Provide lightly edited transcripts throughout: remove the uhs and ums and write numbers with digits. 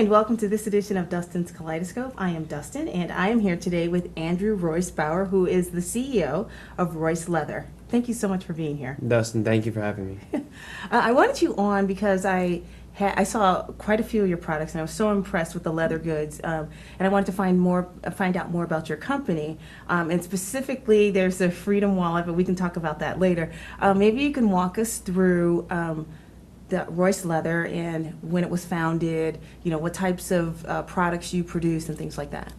and welcome to this edition of Dustin's Kaleidoscope. I am Dustin, and I am here today with Andrew Royce Bauer, who is the CEO of Royce Leather. Thank you so much for being here. Dustin, thank you for having me. I wanted you on because I saw quite a few of your products, and I was so impressed with the leather goods. And I wanted to find out more about your company. And specifically, there's the Freedom Wallet, but we can talk about that later. Maybe you can walk us through the Royce Leather and when it was founded. You know, what types of products you produce and things like that.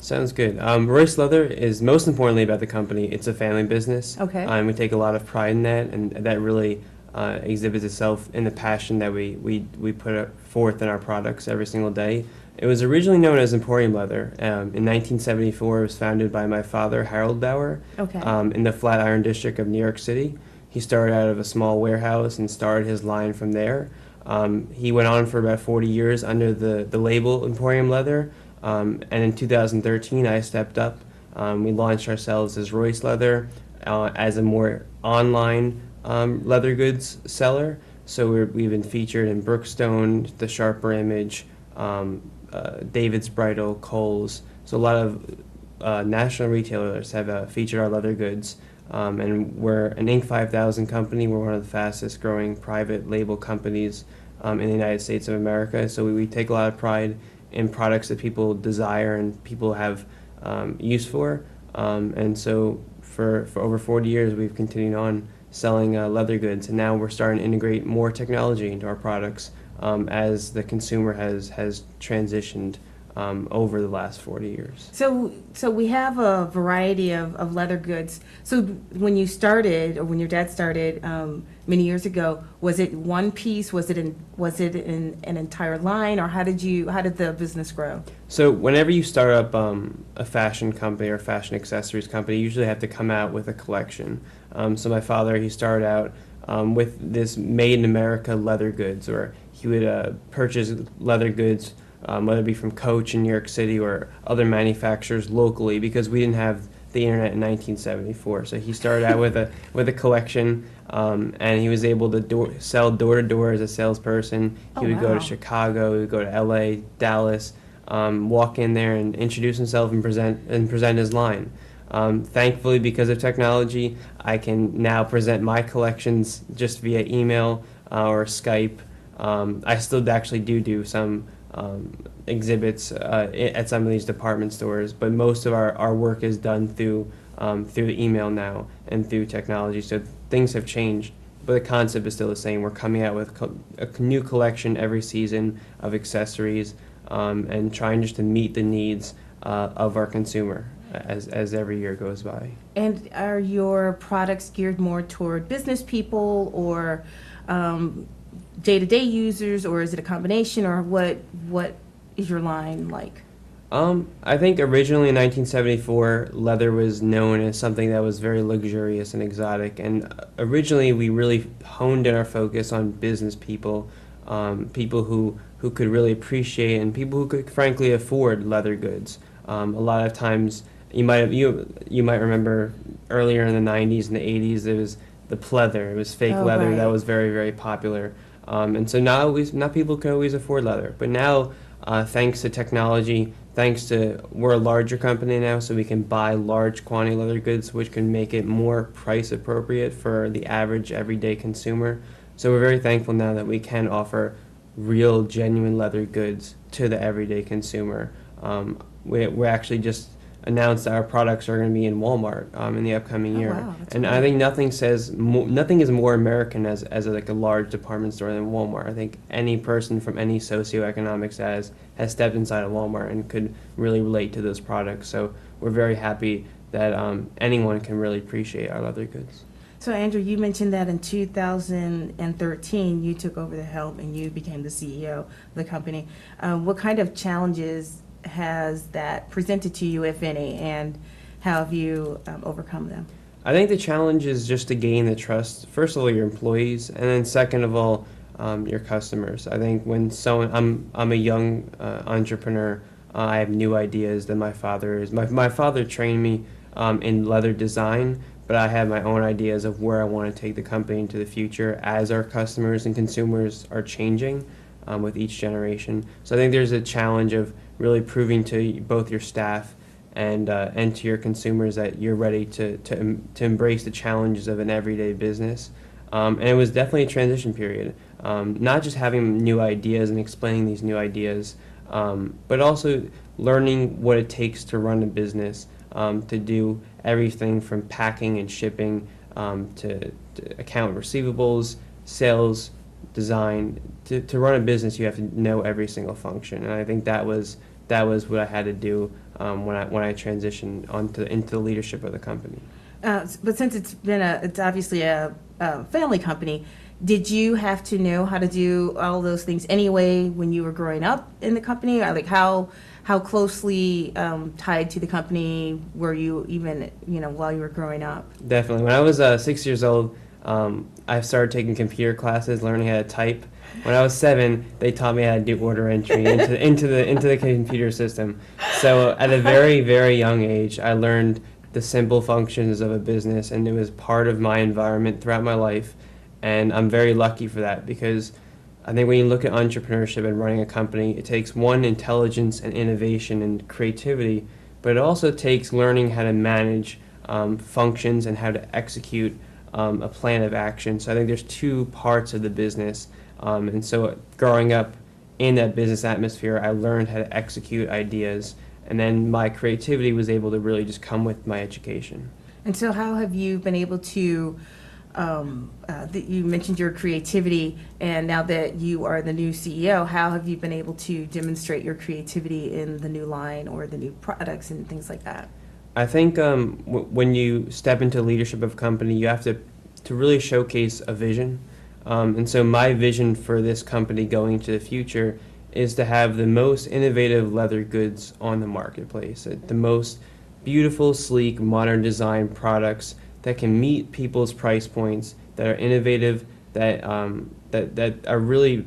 Sounds good. Royce Leather is most importantly about the company. It's a family business. Okay. We take a lot of pride in that, and that really exhibits itself in the passion that we put forth in our products every single day. It was originally known as Emporium Leather. In 1974, it was founded by my father, Harold Bauer, Okay. in the Flatiron District of New York City. He started out of a small warehouse and started his line from there. He went on for about 40 years under the label Emporium Leather. And in 2013, I stepped up. We launched ourselves as Royce Leather as a more online leather goods seller. So we've been featured in Brookstone, The Sharper Image, David's Bridal, Kohl's. So a lot of national retailers have featured our leather goods. And we're an Inc. 5000 company. We're one of the fastest growing private label companies in the United States of America. So we take a lot of pride in products that people desire and people have use for. And so for over 40 years, we've continued on selling leather goods. And now we're starting to integrate more technology into our products as the consumer has transitioned over the last 40 years. So we have a variety of leather goods. So when you started, or when your dad started many years ago, was it one piece? Was it in an entire line, or how did the business grow? So whenever you start up a fashion company or a fashion accessories company, you usually have to come out with a collection. So my father, he started out with this made in America leather goods, or he would purchase leather goods, whether it be from Coach in New York City or other manufacturers locally, because we didn't have the internet in 1974. So he started out with a collection, and he was able to sell door to door as a salesperson. He would go to Chicago, he would go to LA, Dallas, walk in there and introduce himself and present his line. Thankfully, because of technology, I can now present my collections just via email or Skype. I still actually do some exhibits at some of these department stores, but most of our work is done through email now and through technology. So things have changed, but the concept is still the same. We're coming out with a new collection every season of accessories, and trying just to meet the needs of our consumer as every year goes by. And are your products geared more toward business people or day-to-day users, or is it a combination, or what is your line like? I think originally in 1974, leather was known as something that was very luxurious and exotic, and originally we really honed in our focus on business people, people who could really appreciate and people who could frankly afford leather goods. A lot of times you might remember earlier in the 90s and the 80s, there was the pleather. It was fake leather. Right. That was very, very popular. And so not people can always afford leather. But now, thanks to technology, we're a larger company now, so we can buy large quantity leather goods, which can make it more price appropriate for the average everyday consumer. So we're very thankful now that we can offer real, genuine leather goods to the everyday consumer. We actually just announced that our products are going to be in Walmart in the upcoming year. Wow, and cool. I think nothing is more American as a large department store than Walmart. I think any person from any socioeconomic status has stepped inside a Walmart and could really relate to those products. So we're very happy that anyone can really appreciate our leather goods. So Andrew, you mentioned that in 2013 you took over the helm and you became the CEO of the company. What kind of challenges has that presented to you, if any, and how have you overcome them? I think the challenge is just to gain the trust, first of all, your employees, and then second of all, your customers. I think when I'm a young entrepreneur, I have new ideas than my father is. My father trained me in leather design, but I have my own ideas of where I want to take the company into the future as our customers and consumers are changing. with each generation. So I think there's a challenge of really proving to both your staff and to your consumers that you're ready to embrace the challenges of an everyday business. And it was definitely a transition period. Not just having new ideas and explaining these new ideas, but also learning what it takes to run a business, to do everything from packing and shipping to account receivables, sales, design. To run a business, you have to know every single function, and I think that was what I had to do when I transitioned into the leadership of the company. But since it's obviously a family company, did you have to know how to do all those things anyway when you were growing up in the company? Or like how closely tied to the company were you even, while you were growing up? Definitely. When I was 6 years old, I started taking computer classes, learning how to type. When I was 7, they taught me how to do order entry into the computer system. So at a very, very young age, I learned the simple functions of a business, and it was part of my environment throughout my life. And I'm very lucky for that, because I think when you look at entrepreneurship and running a company, it takes one, intelligence and innovation and creativity, but it also takes learning how to manage functions and how to execute a plan of action. So I think there's two parts of the business. And so growing up in that business atmosphere, I learned how to execute ideas, and then my creativity was able to really just come with my education. And so how have you been able to, you mentioned your creativity, and now that you are the new CEO, how have you been able to demonstrate your creativity in the new line or the new products and things like that? I think when you step into leadership of a company, you have to really showcase a vision. And so my vision for this company going into the future is to have the most innovative leather goods on the marketplace, the most beautiful, sleek, modern design products that can meet people's price points, that are innovative, that are really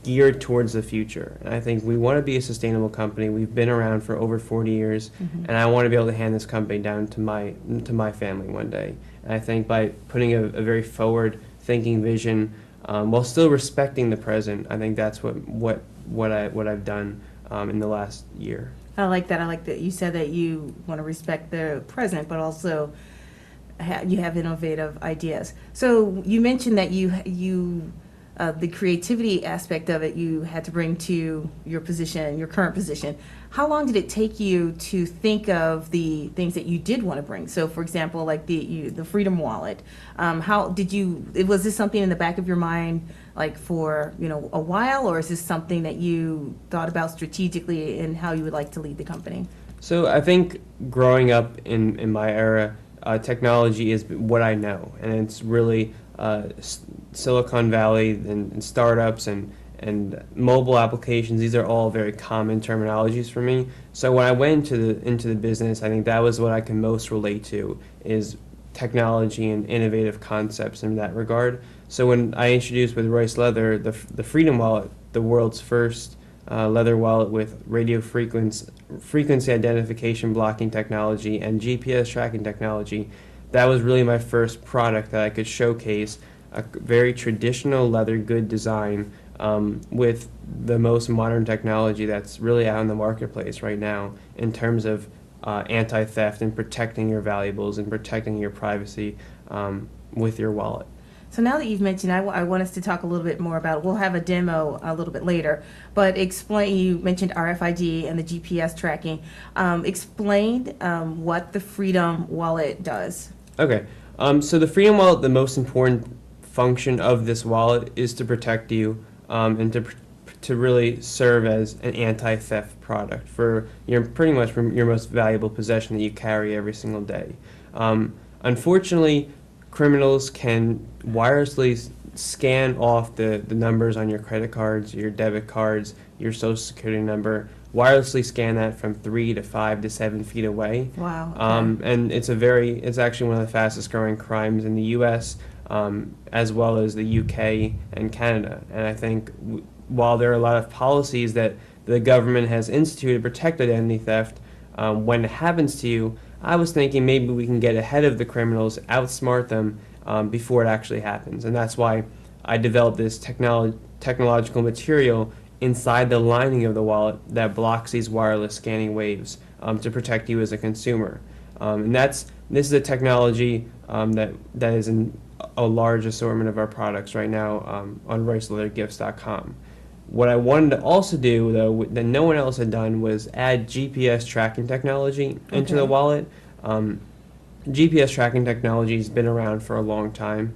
geared towards the future. And I think we want to be a sustainable company. We've been around for over 40 years, and I want to be able to hand this company down to my family one day. And I think by putting a very forward-thinking vision, while still respecting the present, I think that's what I've done in the last year. I like that. I like that you said that you want to respect the present, but also you have innovative ideas. So you mentioned that you the creativity aspect of it you had to bring to your position, your current position. How long did it take you to think of the things that you did want to bring? So, for example, like the Freedom Wallet. How did you? Was this something in the back of your mind, like for a while, or is this something that you thought about strategically in how you would like to lead the company? So I think growing up in my era, technology is what I know, and it's really Silicon Valley and startups and mobile applications. These are all very common terminologies for me. So when I went into the business, I think that was what I can most relate to, is technology and innovative concepts in that regard. So when I introduced with Royce Leather the Freedom Wallet, the world's first leather wallet with radio frequency identification blocking technology and GPS tracking technology, that was really my first product that I could showcase a very traditional leather good design with the most modern technology that's really out in the marketplace right now in terms of anti-theft and protecting your valuables and protecting your privacy with your wallet. So now that you've mentioned, I want us to talk a little bit more about, we'll have a demo a little bit later, but explain, you mentioned RFID and the GPS tracking. Explain what the Freedom Wallet does. Okay, so the Freedom Wallet, the most important function of this wallet is to protect you and to really serve as an anti-theft product for pretty much your most valuable possession that you carry every single day. Unfortunately, criminals can wirelessly scan off the numbers on your credit cards, your debit cards, your social security number, wirelessly scan that from 3 to 5 to 7 feet away. Wow. Okay. And it's actually one of the fastest growing crimes in the U.S. As well as the U.K. and Canada. And I think while there are a lot of policies that the government has instituted to protect identity theft, when it happens to you, I was thinking maybe we can get ahead of the criminals, outsmart them before it actually happens. And that's why I developed this technological material inside the lining of the wallet that blocks these wireless scanning waves to protect you as a consumer. And this is a technology that is in a large assortment of our products right now on RoyceLeatherGifts.com. What I wanted to also do, though, that no one else had done, was add GPS tracking technology into the wallet. GPS tracking technology has been around for a long time,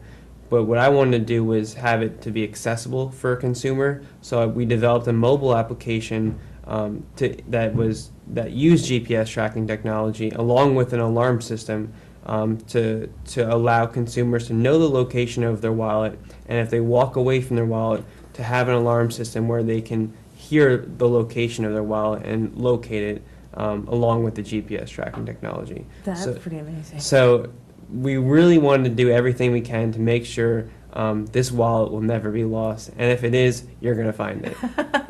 but what I wanted to do was have it to be accessible for a consumer. So we developed a mobile application that used GPS tracking technology along with an alarm system to allow consumers to know the location of their wallet, and if they walk away from their wallet, to have an alarm system where they can hear the location of their wallet and locate it along with the GPS tracking technology. That's pretty amazing. So we really wanted to do everything we can to make sure this wallet will never be lost, and if it is, you're going to find it.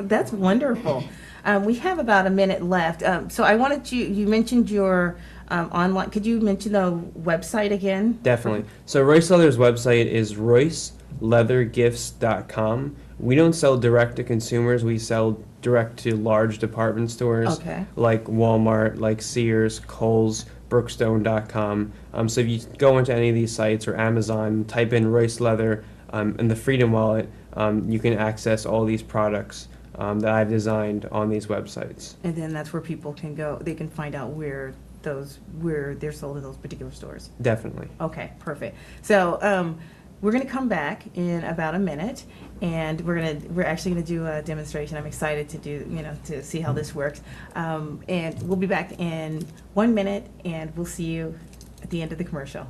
That's wonderful. We have about a minute left. So I wanted you mentioned your online, could you mention the website again? Definitely. So Royce Leather's website is RoyceLeatherGifts.com. We don't sell direct to consumers. We sell direct to large department stores like Walmart, like Sears, Kohl's, Brookstone.com. So if you go into any of these sites or Amazon, type in Royce Leather and the Freedom Wallet, you can access all these products that I've designed on these websites. And then that's where people can go, they can find out where they're sold in those particular stores. Definitely. Okay, perfect. So we're going to come back in about a minute, and we're actually going to do a demonstration. I'm excited to see how this works. And we'll be back in 1 minute, and we'll see you at the end of the commercial.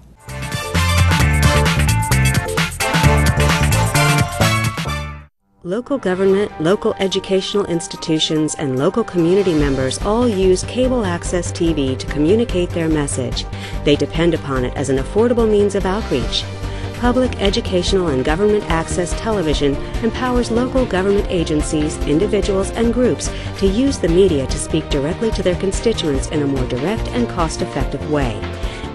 Local government, local educational institutions, and local community members all use cable access TV to communicate their message. They depend upon it as an affordable means of outreach. Public, educational, and government access television empowers local government agencies, individuals, and groups to use the media to speak directly to their constituents in a more direct and cost-effective way.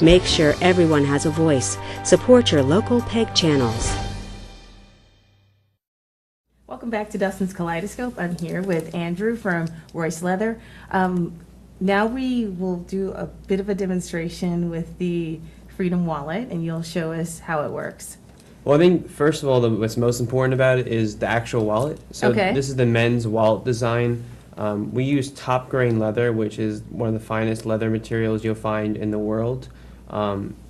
Make sure everyone has a voice. Support your local PEG channels. Welcome back to Dustin's Kaleidoscope. I'm here with Andrew from Royce Leather. Now we will do a bit of a demonstration with the Freedom Wallet, and you'll show us how it works. Well, I think, first of all, what's most important about it is the actual wallet. So this is the men's wallet design. We use top grain leather, which is one of the finest leather materials you'll find in the world.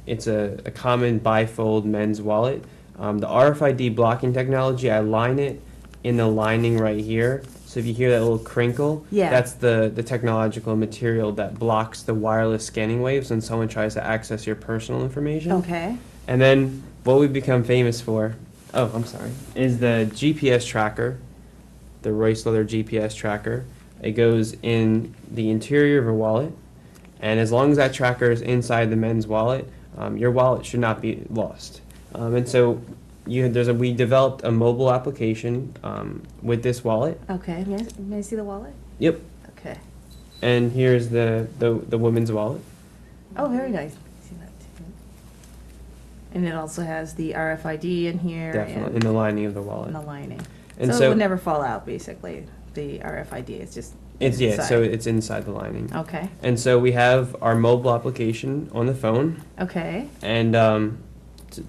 It's a common bifold men's wallet. The RFID blocking technology, I line it in the lining right here. So if you hear that little crinkle, that's the technological material that blocks the wireless scanning waves when someone tries to access your personal information. Okay. And then what we've become famous for, is the GPS tracker, the Royce Leather GPS tracker. It goes in the interior of a wallet, and as long as that tracker is inside the men's wallet, your wallet should not be lost. And so we developed a mobile application with this wallet. Okay. May I see the wallet? Yep. Okay. And here's the women's wallet. Oh, very nice. See that too. And it also has the RFID in here. Definitely, in the lining of the wallet. In the lining. And so it would never fall out, basically. The RFID is just inside. So it's inside the lining. Okay. And so we have our mobile application on the phone. Okay. And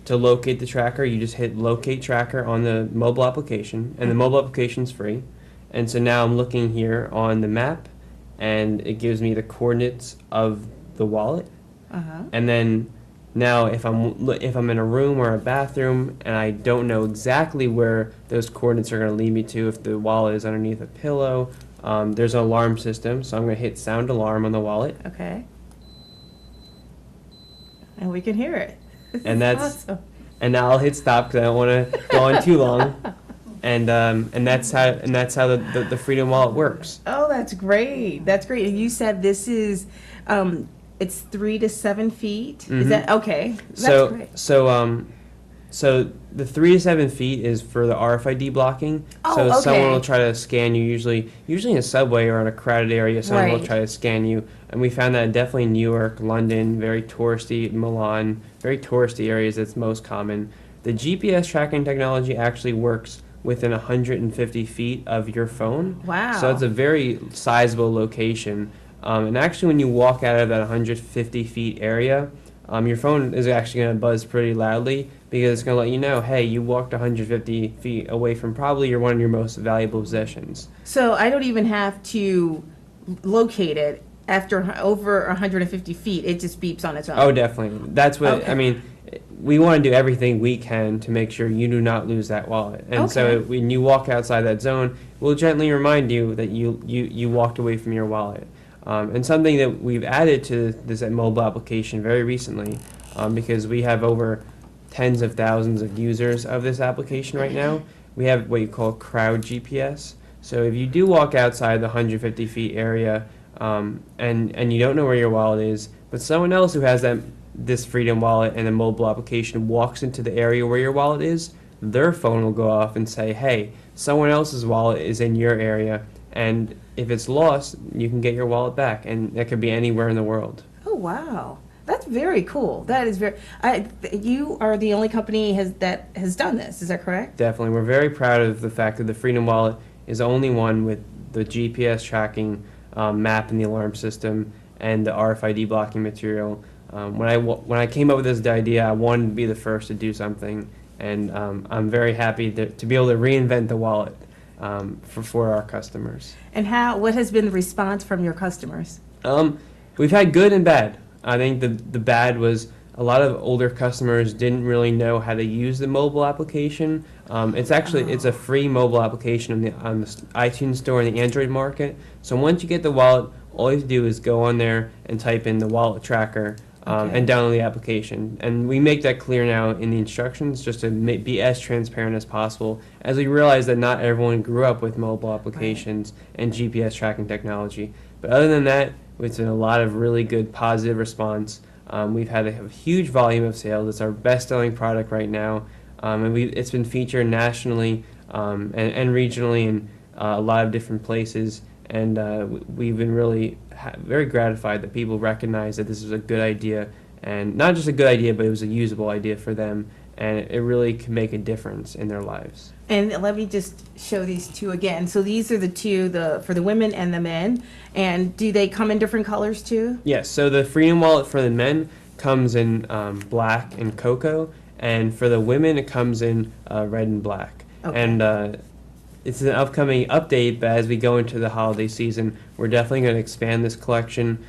to locate the tracker, you just hit locate tracker on the mobile application, and the mobile application's free. And so now I'm looking here on the map, and it gives me the coordinates of the wallet. And then now if I'm in a room or a bathroom and I don't know exactly where those coordinates are going to lead me to, if the wallet is underneath a pillow, there's an alarm system, so I'm going to hit sound alarm on the wallet. Okay. And we can hear it. And that's awesome. And now I'll hit stop because I don't want to go on too long. And that's how the Freedom Wallet works. Oh, that's great. That's great. And you said this is it's 3 to 7 feet. Is that okay? That's great. So the 3 to 7 feet is for the RFID blocking. So someone will try to scan you, usually in a subway or in a crowded area. Someone will try to scan you, and we found that definitely in New York, London, very touristy, Milan, very touristy areas. It's most common. The GPS tracking technology actually works within 150 feet of your phone. Wow. So it's a very sizable location. And actually, when you walk out of that 150 feet area, your phone is actually going to buzz pretty loudly because it's going to let you know, hey, you walked 150 feet away from probably one of your most valuable possessions. So I don't even have to locate it after over 150 feet. It just beeps on its own. Oh, definitely. That's what, Okay. I mean, we want to do everything we can to make sure you do not lose that wallet. And so Okay. when you walk outside that zone, we'll gently remind you that you walked away from your wallet. And something that we've added to this mobile application very recently, because we have over tens of thousands of users of this application right now, we have what you call crowd GPS. So if you do walk outside the 150 feet area and you don't know where your wallet is, but someone else who has this Freedom Wallet and a mobile application walks into the area where your wallet is, their phone will go off and say, hey, someone else's wallet is in your area, and if it's lost, you can get your wallet back, and that could be anywhere in the world. Oh, wow. That's very cool. That is very. You are the only company that has done this. Is that correct? Definitely. We're very proud of the fact that the Freedom Wallet is the only one with the GPS tracking map and the alarm system and the RFID blocking material. When I came up with this idea, I wanted to be the first to do something, and I'm very happy to be able to reinvent the wallet for our customers. And what has been the response from your customers? We've had good and bad. I think the bad was a lot of older customers didn't really know how to use the mobile application. It's a free mobile application on the iTunes store in the Android market. So once you get the wallet, all you have to do is go on there and type in the wallet tracker and download the application. And we make that clear now in the instructions just to be as transparent as possible, as we realize that not everyone grew up with mobile applications and GPS tracking technology. But other than that, it's been a lot of really good positive response. We've had a huge volume of sales. It's our best-selling product right now, and it's been featured nationally and regionally in a lot of different places. And we've been really very gratified that people recognize that this is a good idea, and not just a good idea, but it was a usable idea for them, and it really can make a difference in their lives. And let me just show these two again. So these are the two, for the women and the men. And do they come in different colors too? Yes, so the Freedom Wallet for the men comes in black and cocoa, and for the women it comes in red and black. Okay. And it's an upcoming update, but as we go into the holiday season, we're definitely going to expand this collection.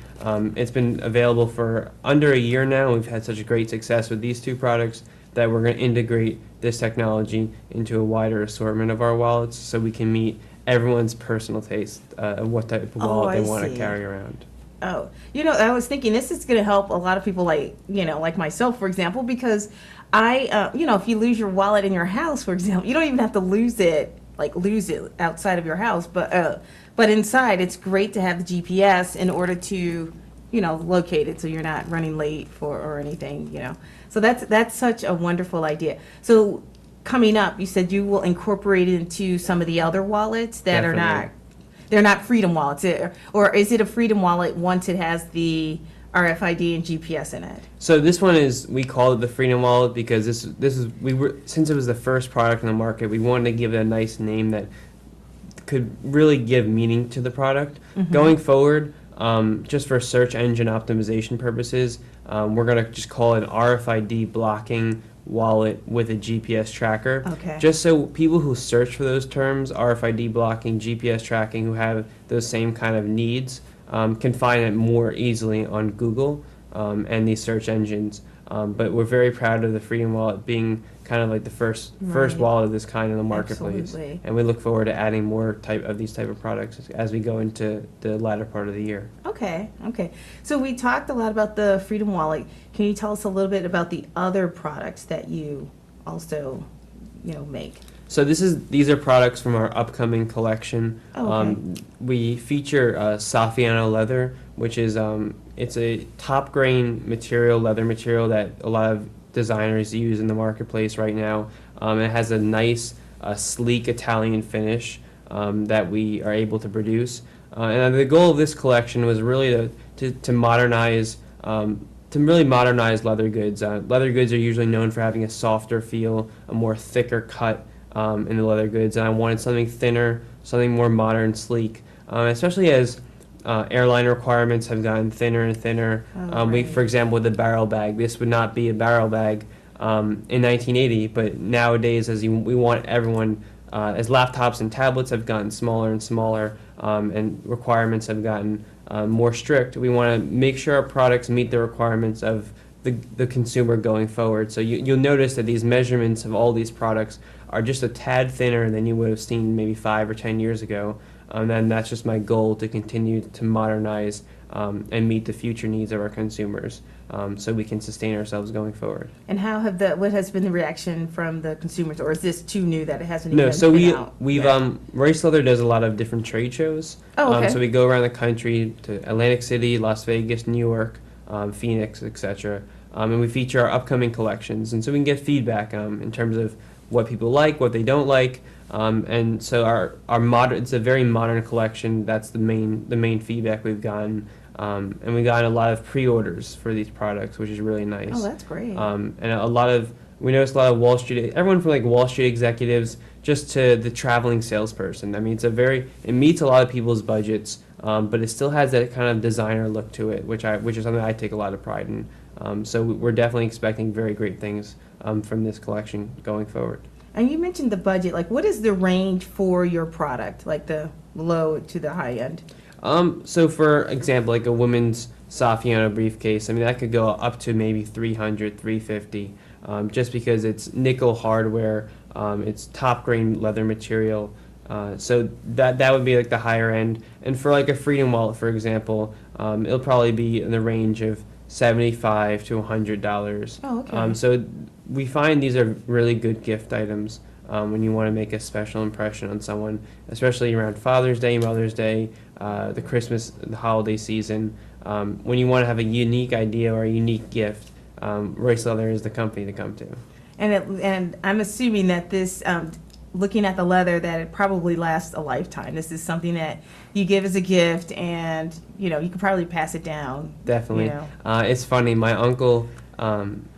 It's been available for under a year now. We've had such a great success with these two products that we're going to integrate this technology into a wider assortment of our wallets so we can meet everyone's personal taste of what type of wallet they want to carry around. Oh, I was thinking this is going to help a lot of people like myself, for example, because if you lose your wallet in your house, for example, you don't even have to lose it outside of your house, but inside, it's great to have the GPS in order to, locate it so you're not running late or anything, So that's such a wonderful idea. So coming up, you said you will incorporate it into some of the other wallets that Definitely. they're not Freedom wallets, or is it a Freedom wallet once it has the RFID and GPS in it? So this one we call it the Freedom Wallet because since it was the first product in the market, we wanted to give it a nice name that could really give meaning to the product. Mm-hmm. Going forward, just for search engine optimization purposes, we're going to just call it an RFID blocking wallet with a GPS tracker. Okay. Just so people who search for those terms, RFID blocking, GPS tracking, who have those same kind of needs, can find it more easily on Google and these search engines. But we're very proud of the Freedom Wallet being kind of like the first wallet of this kind in the marketplace. Absolutely. And we look forward to adding more of these type of products as we go into the latter part of the year. Okay. So we talked a lot about the Freedom Wallet. Can you tell us a little bit about the other products that you also, make? So these are products from our upcoming collection. Oh, okay. We feature Saffiano leather, which is it's a top grain leather material that a lot of designers use in the marketplace right now. It has a nice, sleek Italian finish that we are able to produce. And the goal of this collection was really to modernize to really modernize leather goods. Leather goods are usually known for having a softer feel, a more thicker cut in the leather goods, and I wanted something thinner, something more modern, sleek, especially as airline requirements have gotten thinner and thinner. Right. For example, with the barrel bag, this would not be a barrel bag in 1980, but nowadays, we want everyone, as laptops and tablets have gotten smaller and smaller, and requirements have gotten more strict, we want to make sure our products meet the requirements of the consumer going forward. So you'll notice that these measurements of all these products are just a tad thinner than you would have seen maybe 5 or 10 years ago. And that's just my goal, to continue to modernize and meet the future needs of our consumers, so we can sustain ourselves going forward. And what has been the reaction from the consumers, or is this too new that it hasn't No, even so been out? we've Royce Leather does a lot of different trade shows. Oh, okay. So we go around the country to Atlantic City, Las Vegas, New York, Phoenix, etc. And we feature our upcoming collections, and so we can get feedback in terms of what people like, what they don't like. And so it's a very modern collection. That's the main feedback we've gotten. And we got a lot of pre-orders for these products, which is really nice. Oh, that's great. And we noticed a lot of Wall Street, everyone from like Wall Street executives just to the traveling salesperson. I mean, it meets a lot of people's budgets, but it still has that kind of designer look to it, which is something I take a lot of pride in. So we're definitely expecting very great things from this collection going forward. And you mentioned the budget. Like, what is the range for your product, like the low to the high end? So for example, like a women's Saffiano briefcase, I mean, that could go up to maybe $300, $350, just because it's nickel hardware, it's top grain leather material. So that would be like the higher end. And for like a Freedom wallet, for example, it'll probably be in the range of $75 to $100. Oh, okay. So we find these are really good gift items when you want to make a special impression on someone, especially around Father's Day, Mother's Day, the Christmas, the holiday season. When you want to have a unique idea or a unique gift, Royce Leather is the company to come to. And I'm assuming that this, looking at the leather, that it probably lasts a lifetime. This is something that you give as a gift, and you can probably pass it down. Definitely. It's funny. My uncle,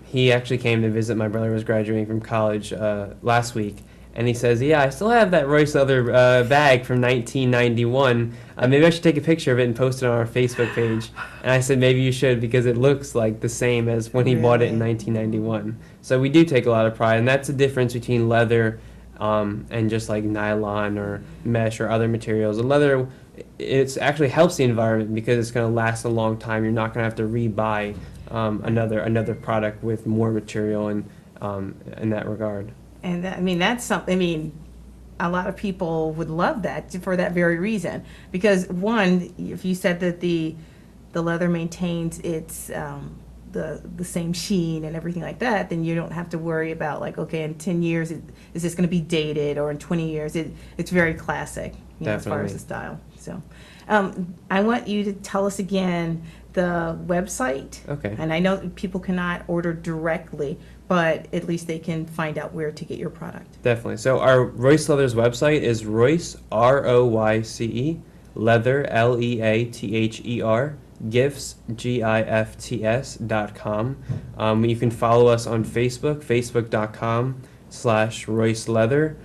he actually came to visit. My brother was graduating from college last week, and he says, "Yeah, I still have that Royce Leather bag from 1991. Maybe I should take a picture of it and post it on our Facebook page." And I said, "Maybe you should, because it looks like the same as when he bought it in 1991." So we do take a lot of pride, and that's the difference between leather and just like nylon or mesh or other materials. The leather, it actually helps the environment because it's going to last a long time. You're not going to have to rebuy another product with more material and in that regard. And that's something. A lot of people would love that for that very reason. Because one, if you said that the leather maintains its the same sheen and everything like that, then you don't have to worry about like, okay, in 10 years is this going to be dated, or in 20 years it's very classic, as far as the style. So I want you to tell us again the website. Okay. And I know people cannot order directly, but at least they can find out where to get your product. Definitely. So our Royce Leather's website is Royce, ROYCE, Leather, LEATHER, gifts, GIFTS.com. You can follow us on Facebook, facebook.com/Royce Leather.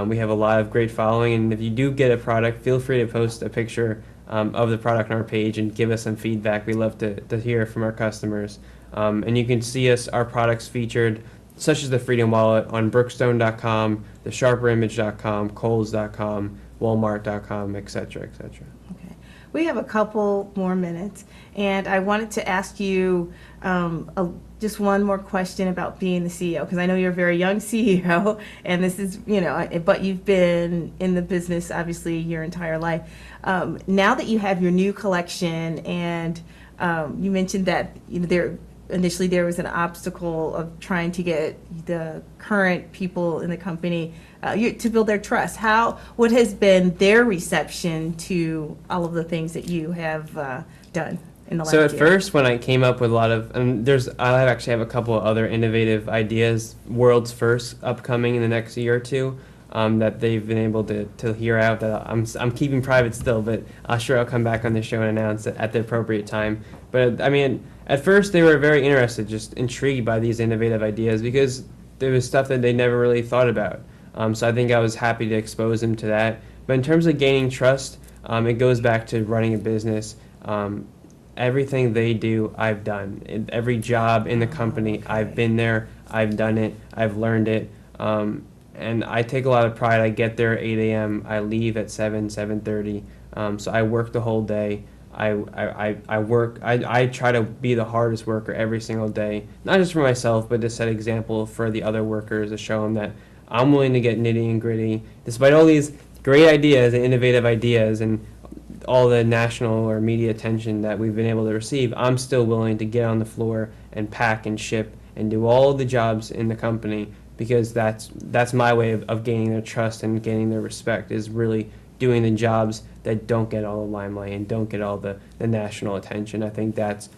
We have a lot of great following, and if you do get a product, feel free to post a picture of the product on our page and give us some feedback. We love to hear from our customers. And you can see our products featured, such as the Freedom Wallet, on Brookstone.com, thesharperimage.com, Kohl's.com, Walmart.com, etc., etc. Okay. We have a couple more minutes, and I wanted to ask you just one more question about being the CEO, because I know you're a very young CEO, and this is, but you've been in the business, obviously, your entire life. Now that you have your new collection, and you mentioned that initially there was an obstacle of trying to get the current people in the company to build their trust. What has been their reception to all of the things that you have done in the last year? So at first, when I came up with a lot of, I actually have a couple of other innovative ideas, world's first, upcoming in the next year or two. that they've been able to hear out that I'm keeping private still, but sure I'll come back on the show and announce it at the appropriate time. But I mean, at first they were very interested, just intrigued by these innovative ideas because there was stuff that they never really thought about. So I think I was happy to expose them to that. But in terms of gaining trust, it goes back to running a business. Everything they do, I've done. Every job in the company, I've been there, I've done it, I've learned it. And I take a lot of pride. I get there at 8 a.m., I leave at 7:30. So I work the whole day. I work, I try to be the hardest worker every single day, not just for myself, but to set example for the other workers, to show them that I'm willing to get nitty and gritty. Despite all these great ideas and innovative ideas and all the national or media attention that we've been able to receive, I'm still willing to get on the floor and pack and ship and do all the jobs in the company, because that's my way of gaining their trust and gaining their respect, is really doing the jobs that don't get all the limelight and don't get all the national attention. I think that's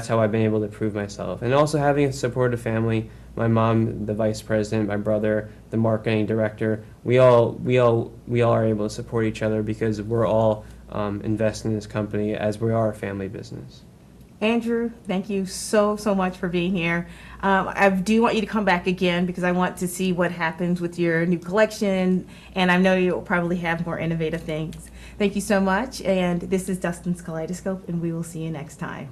how I've been able to prove myself. And also having a supportive family, my mom, the vice president, my brother, the marketing director, we all are able to support each other because we're all invested in this company as we are a family business. Andrew, thank you so much for being here. I do want you to come back again because I want to see what happens with your new collection, and I know you'll probably have more innovative things. Thank you so much, and this is Dustin's Kaleidoscope, and we will see you next time.